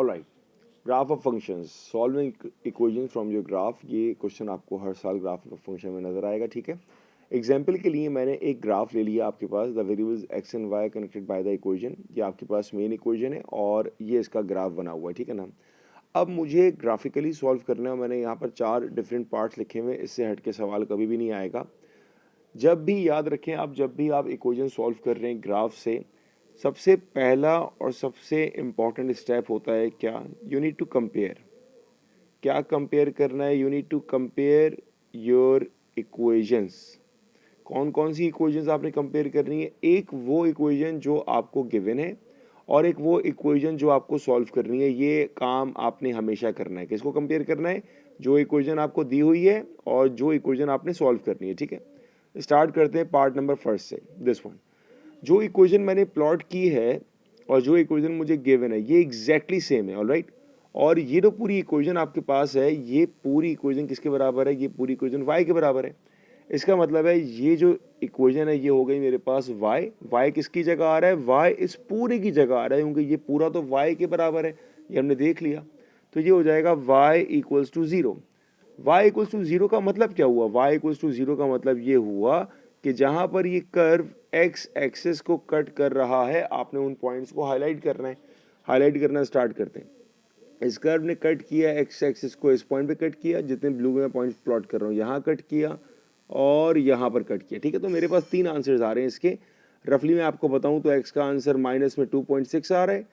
Alright, graph of functions, solving equation from your graph. ये question आपको हर साल graph of function में नजर आएगा, ठीक है। एग्जाम्पल के लिए मैंने एक ग्राफ ले लिया आपके पास, the variables X and Y connected by the equation. ये आपके पास मेन इक्वेशन है और ये इसका ग्राफ बना हुआ है, ठीक है ना। अब मुझे ग्राफिकली सॉल्व करना है। मैंने यहाँ पर 4 डिफरेंट पार्ट्स लिखे हुए, इससे हट के सवाल कभी भी नहीं आएगा। जब भी याद रखें आप, जब भी आप इक्वेशन सॉल्व कर रहे हैं ग्राफ से, सबसे पहला और सबसे इम्पॉर्टेंट स्टेप होता है क्या, यू नीड टू कंपेयर। क्या कंपेयर करना है, you need to compare your equations. कौन कौन सी इक्वेशंस आपने कंपेयर करनी है, एक वो इक्वेशन जो आपको गिवन है और एक वो इक्वेशन जो आपको सॉल्व करनी है। ये काम आपने हमेशा करना है। किसको कंपेयर करना है, जो इक्वेशन आपको दी हुई है और जो इक्वेशन आपने सॉल्व करनी है, ठीक है। स्टार्ट करते हैं पार्ट नंबर फर्स्ट से, दिस वन। जो इक्वेशन मैंने प्लॉट की है और जो इक्वेशन मुझे गिवन है ये एग्जैक्टली सेम है, ऑलराइट। और ये जो पूरी इक्वेशन आपके पास है, ये पूरी इक्वेशन किसके बराबर है, ये पूरी इक्वेशन y के बराबर है। इसका मतलब है ये जो इक्वेशन है ये हो गई मेरे पास y किसकी जगह आ रहा है, y इस पूरे की जगह आ रहा है, क्योंकि ये पूरा तो y के बराबर है, ये हमने देख लिया। तो ये हो जाएगा y equals to 0। y equals to 0 का मतलब क्या हुआ, y इक्वल्स टू 0 का मतलब ये हुआ कि जहां पर ये कर्व x एक्सिस को कट कर रहा है, आपने उन पॉइंट्स को हाईलाइट करना है। हाईलाइट करना स्टार्ट करते हैं। इस कर्व ने कट किया x एक्सिस को, इस पॉइंट पे कट किया, जितने ब्लू में पॉइंट प्लॉट कर रहा हूँ, यहाँ कट किया और यहाँ पर कट किया, ठीक है। तो मेरे पास 3 आंसर्स आ रहे हैं इसके। रफली मैं आपको बताऊँ तो x का आंसर माइनस में 2.6 आ रहा है,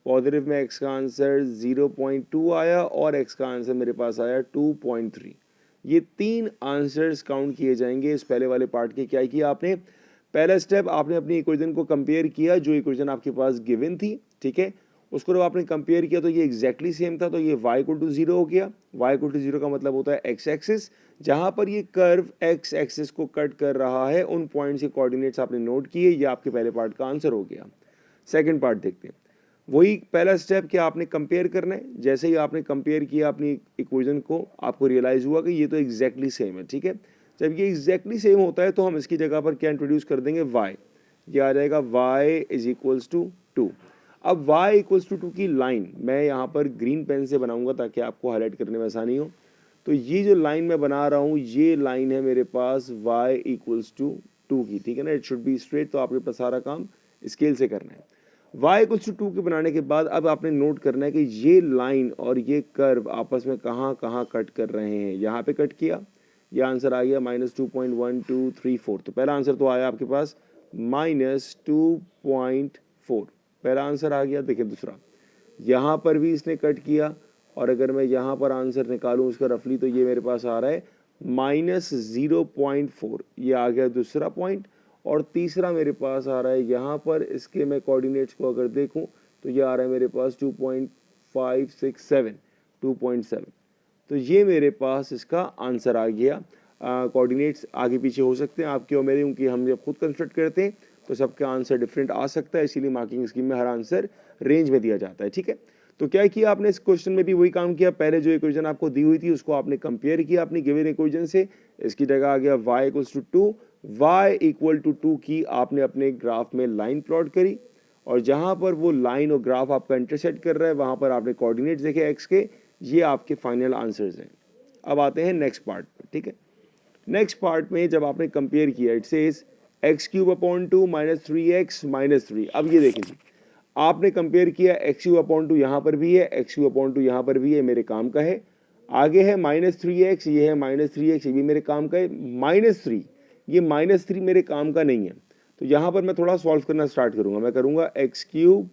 पॉजिटिव में x का आंसर 0.2 आया और x का आंसर मेरे पास आया 2.3। ये 3 आंसर्स काउंट किए जाएंगे इस पहले वाले पार्ट के। क्या किया आपने, पहला स्टेप आपने अपनी इक्वेशन को कंपेयर किया, जो इक्वेशन आपके पास गिवन थी, ठीक है। उसको जब आपने कंपेयर किया तो ये एग्जैक्टली सेम था, तो ये y इक्वल टू 0 हो गया। y इक्वल टू 0 का मतलब होता है x एक्सिस, जहां पर ये कर्व x एक्सिस को कट कर रहा है, उन पॉइंट्स के कोऑर्डिनेट्स आपने नोट किए। ये आपके पहले पार्ट का आंसर हो गया। सेकंड पार्ट देखते हैं। वही पहला स्टेप क्या, आपने कंपेयर करना है। जैसे ही आपने कंपेयर किया अपनी इक्वेशन को, आपको रियलाइज हुआ कि ये तो एग्जैक्टली सेम है, ठीक है। जब ये एग्जैक्टली सेम होता है तो हम इसकी जगह पर क्या इंट्रोड्यूस कर देंगे, y। ये आ जाएगा y इज इक्वल्स टू 2। अब y इक्वल्स टू 2 की लाइन मैं यहाँ पर ग्रीन पेन से बनाऊंगा ताकि आपको हाईलाइट करने में आसानी हो। तो ये जो लाइन मैं बना रहा हूँ, ये लाइन है मेरे पास y इक्वल्स टू 2 की, ठीक है ना। इट शुड बी स्ट्रेट, तो आपके पास सारा काम स्केल से करना है। y इक्वल्स टू 2 के बनाने के बाद अब आपने नोट करना है कि ये लाइन और ये कर्व आपस में कहाँ कहाँ कट कर रहे हैं। यहाँ पे कट किया, ये आंसर आ गया -2.1234। तो पहला आंसर तो आया आपके पास -2.4, पहला आंसर आ गया। देखिए दूसरा, यहाँ पर भी इसने कट किया और अगर मैं यहाँ पर आंसर निकालूँ उसका रफली, तो ये मेरे पास आ रहा है -0.4, ये आ गया दूसरा पॉइंट। और तीसरा मेरे पास आ रहा है यहाँ पर, इसके मैं कोऑर्डिनेट्स को अगर देखूँ तो ये आ रहा है मेरे पास 2.567, 2.7। तो ये मेरे पास इसका आंसर आ गया। कोऑर्डिनेट्स आगे पीछे हो सकते हैं आपके और मेरे, क्योंकि हम जब खुद कंस्ट्रक्ट करते हैं तो सबका आंसर डिफरेंट आ सकता है, इसीलिए मार्किंग स्कीम में हर आंसर रेंज में दिया जाता है, ठीक है। तो क्या किया आपने इस क्वेश्चन में भी वही काम किया। पहले जो इक्वेशन आपको दी हुई थी उसको आपने कंपेयर किया अपनी गिवन इक्वेशन से। इसकी जगह आ गया y equals to 2, y equal to 2 की आपने अपने ग्राफ में लाइन प्लॉट करी और जहां पर वो लाइन और ग्राफ आपका इंटरसेक्ट कर रहा है वहां पर आपने कोऑर्डिनेट्स देखे x के। ये आपके फाइनल आंसर्स हैं। अब आते हैं नेक्स्ट पार्ट पर, ठीक है। नेक्स्ट पार्ट में जब आपने कंपेयर किया, it says x³ minus 3x-3। अब ये देखें जी, आपने कंपेयर किया x³, यहाँ पर भी है, x³ यहाँ पर भी है, मेरे काम का है। आगे है -3x, ये है -3x, ये भी मेरे काम का है। -3, ये -3 मेरे काम का नहीं है। तो यहाँ पर मैं थोड़ा सॉल्व करना स्टार्ट करूँगा। मैं करूँगा x³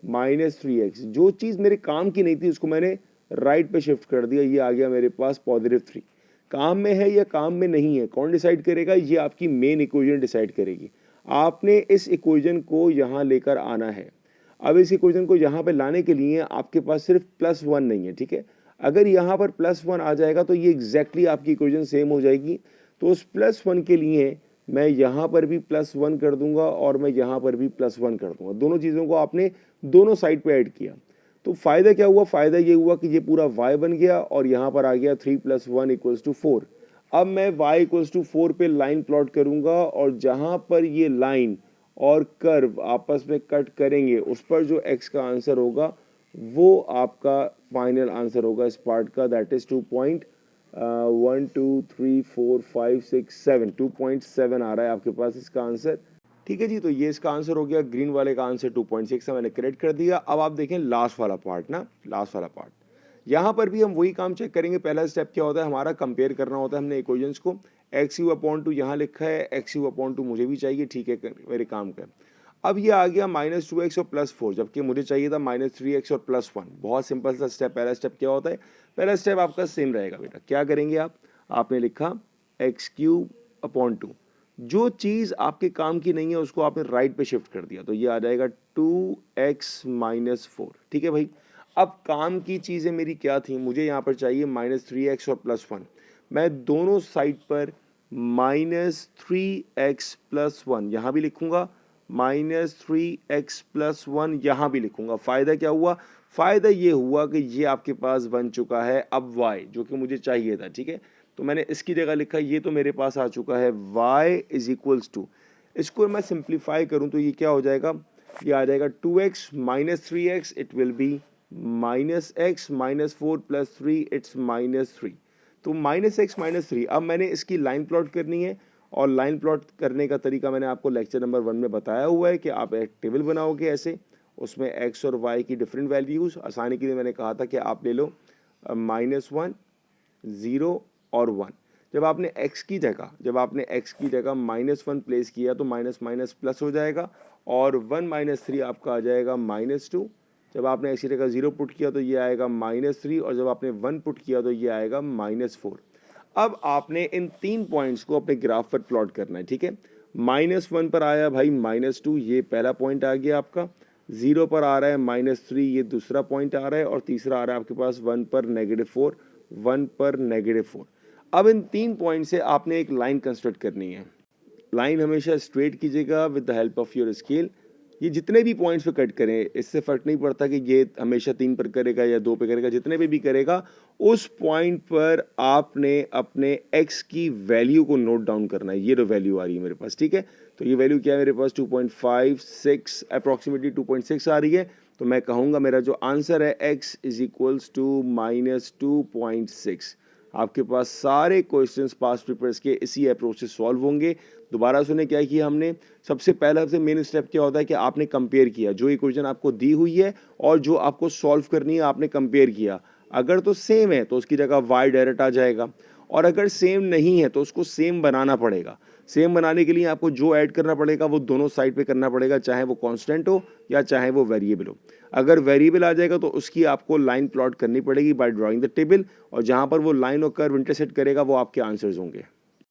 माइनस 3x। जो चीज़ मेरे काम की नहीं थी उसको मैंने राइट पे शिफ्ट कर दिया, ये आ गया मेरे पास +3। काम में है या काम में नहीं है, कौन डिसाइड करेगा, ये आपकी मेन इक्वेशन डिसाइड करेगी। आपने इस इक्वेशन को यहाँ लेकर आना है। अब इस इक्वेशन को यहाँ पे लाने के लिए आपके पास सिर्फ +1 नहीं है, ठीक है। अगर यहाँ पर +1 आ जाएगा तो ये एग्जैक्टली आपकी इक्वेशन सेम हो जाएगी। तो उस +1 के लिए मैं यहाँ पर भी +1 कर दूंगा और मैं यहाँ पर भी +1 कर दूंगा। दोनों चीज़ों को आपने दोनों साइड पे ऐड किया। तो फायदा क्या हुआ, फायदा ये हुआ कि ये पूरा y बन गया और यहाँ पर आ गया 3 + 1 = 4। अब मैं y = 4 पे लाइन प्लॉट करूंगा और जहां पर ये लाइन और कर्व आपस में कट करेंगे, उस पर जो x का आंसर होगा वो आपका फाइनल आंसर होगा इस पार्ट का, दैट इज 2.1 2 3 4 5 6 7 2.7 आ रहा है आपके पास इसका आंसर। ठीक है जी, तो ये इसका आंसर हो गया। ग्रीन वाले का आंसर 2.6 है, मैंने करेक्ट कर दिया। अब आप देखें लास्ट वाला पार्ट ना, लास्ट वाला पार्ट, यहाँ पर भी हम वही काम चेक करेंगे। पहला स्टेप क्या होता है हमारा, कंपेयर करना होता है। हमने इक्वेशंस को एक्स यू अपॉन टू यहाँ लिखा है, एक्स यू अपॉन टू मुझे भी चाहिए, ठीक है, मेरे काम का। अब ये आ गया -2x और +4, जबकि मुझे चाहिए था -3x और +1। बहुत सिंपल सा स्टेप। पहला स्टेप क्या होता है, पहला स्टेप आपका सेम रहेगा बेटा। क्या करेंगे आप, आपने लिखा x³ अपॉन 2, जो चीज़ आपके काम की नहीं है उसको आपने राइट पे शिफ्ट कर दिया, तो ये आ जाएगा 2x - 4। ठीक है भाई, अब काम की चीज़ें मेरी क्या थी, मुझे यहाँ पर चाहिए -3x और +1। मैं दोनों साइड पर -3x + 1 यहाँ भी लिखूंगा, -3x + 1 यहाँ भी लिखूंगा। फ़ायदा क्या हुआ, फ़ायदा ये हुआ कि ये आपके पास बन चुका है अब y, जो कि मुझे चाहिए था। ठीक है, तो मैंने इसकी जगह लिखा, ये तो मेरे पास आ चुका है y = 2। इसको मैं सिंप्लीफाई करूं तो ये क्या हो जाएगा, ये आ जाएगा 2x - 3x, it will be -x - 4 + 3, it's -3। तो -x - 3। अब मैंने इसकी लाइन प्लॉट करनी है, और लाइन प्लॉट करने का तरीका मैंने आपको लेक्चर नंबर 1 में बताया हुआ है कि आप एक टेबल बनाओगे ऐसे, उसमें x और y की डिफरेंट वैल्यूज़। आसानी के लिए मैंने कहा था कि आप ले लो -1 0 और 1। जब आपने x की जगह -1 प्लेस किया तो माइनस माइनस प्लस हो जाएगा, और 1 - 3 आपका आ जाएगा -2। जब आपने x की जगह 0 पुट किया तो ये आएगा -3, और जब आपने 1 पुट किया तो ये आएगा -4। अब आपने इन 3 पॉइंट्स को अपने ग्राफ पर प्लॉट करना है। ठीक है, -1 पर आया भाई -2, ये पहला पॉइंट आ गया आपका। 0 पर आ रहा है -3, ये दूसरा पॉइंट आ रहा है, और तीसरा आ रहा है आपके पास 1 पर -4, 1 पर -4। अब इन 3 पॉइंट से आपने एक लाइन कंस्ट्रक्ट करनी है। लाइन हमेशा स्ट्रेट कीजिएगा with the help of your scale. ये जितने भी पॉइंट्स पे कट करें, इससे फर्क नहीं पड़ता कि ये हमेशा 3 पर करेगा या 2 पे करेगा, जितने पे भी करेगा उस पॉइंट पर आपने अपने x की वैल्यू को नोट डाउन करना है। ये जो वैल्यू आ रही है मेरे पास, ठीक है, तो ये वैल्यू क्या है मेरे पास 2.56, अप्रॉक्सीमेटली 2.6 आ रही है। तो मैं कहूँगा मेरा जो आंसर है x = -2.6। आपके पास सारे क्वेश्चंस पास्ट पेपर्स के इसी अप्रोच से सॉल्व होंगे। दोबारा सुने क्या किया हमने, सबसे पहला से मेन स्टेप क्या होता है कि आपने कंपेयर किया, जो इक्वेशन आपको दी हुई है और जो आपको सॉल्व करनी है आपने कंपेयर किया। अगर तो सेम है तो उसकी जगह y डायरेक्ट आ जाएगा, और अगर सेम नहीं है तो उसको सेम बनाना पड़ेगा। सेम बनाने के लिए आपको जो ऐड करना पड़ेगा वो दोनों साइड पे करना पड़ेगा, चाहे वो कांस्टेंट हो या चाहे वो वेरिएबल हो। अगर वेरिएबल आ जाएगा तो उसकी आपको लाइन प्लॉट करनी पड़ेगी बाय ड्राइंग द टेबल, और जहां पर वो लाइन और कर्व इंटरसेक्ट करेगा वो आपके आंसर्स होंगे।